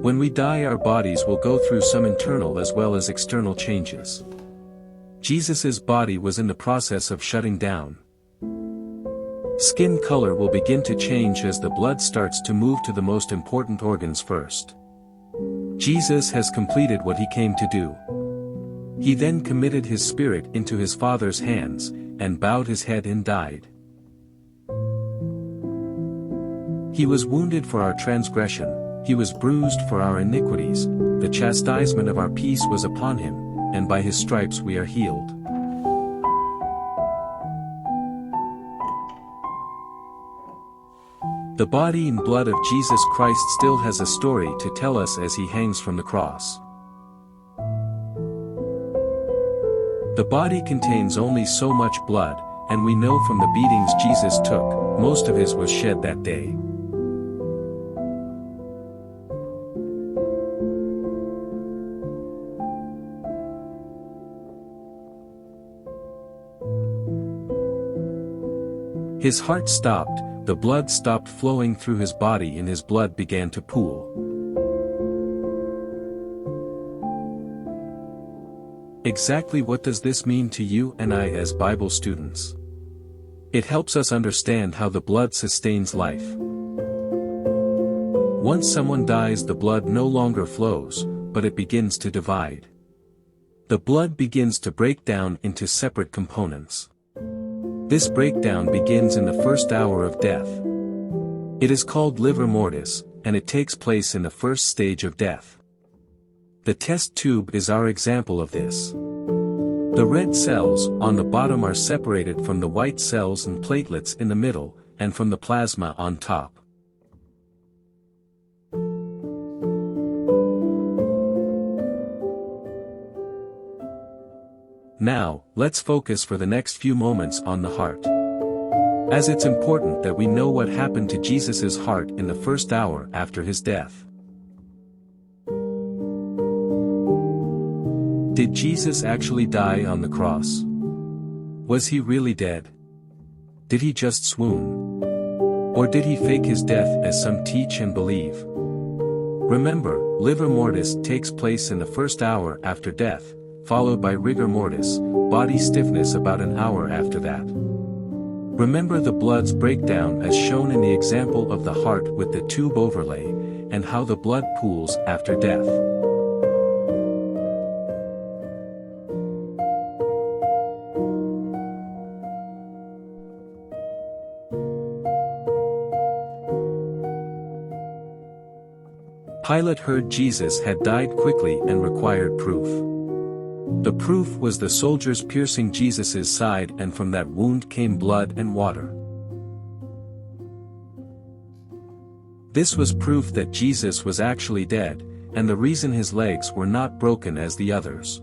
When we die, our bodies will go through some internal as well as external changes. Jesus' body was in the process of shutting down. Skin color will begin to change as the blood starts to move to the most important organs first. Jesus has completed what he came to do. He then committed his spirit into his Father's hands, and bowed his head and died. He was wounded for our transgression, he was bruised for our iniquities, the chastisement of our peace was upon him, and by his stripes we are healed. The body and blood of Jesus Christ still has a story to tell us as he hangs from the cross. The body contains only so much blood, and we know from the beatings Jesus took, most of his was shed that day. His heart stopped, the blood stopped flowing through his body and his blood began to pool. Exactly what does this mean to you and I as Bible students? It helps us understand how the blood sustains life. Once someone dies, the blood no longer flows, but it begins to divide. The blood begins to break down into separate components. This breakdown begins in the first hour of death. It is called livor mortis, and it takes place in the first stage of death. The test tube is our example of this. The red cells on the bottom are separated from the white cells and platelets in the middle, and from the plasma on top. Now, let's focus for the next few moments on the heart. As it's important that we know what happened to Jesus' heart in the first hour after his death. Did Jesus actually die on the cross? Was he really dead? Did he just swoon? Or did he fake his death as some teach and believe? Remember, livor mortis takes place in the first hour after death, followed by rigor mortis, body stiffness about an hour after that. Remember the blood's breakdown as shown in the example of the heart with the tube overlay, and how the blood pools after death. Pilate heard Jesus had died quickly and required proof. The proof was the soldiers piercing Jesus' side, and from that wound came blood and water. This was proof that Jesus was actually dead, and the reason his legs were not broken as the others.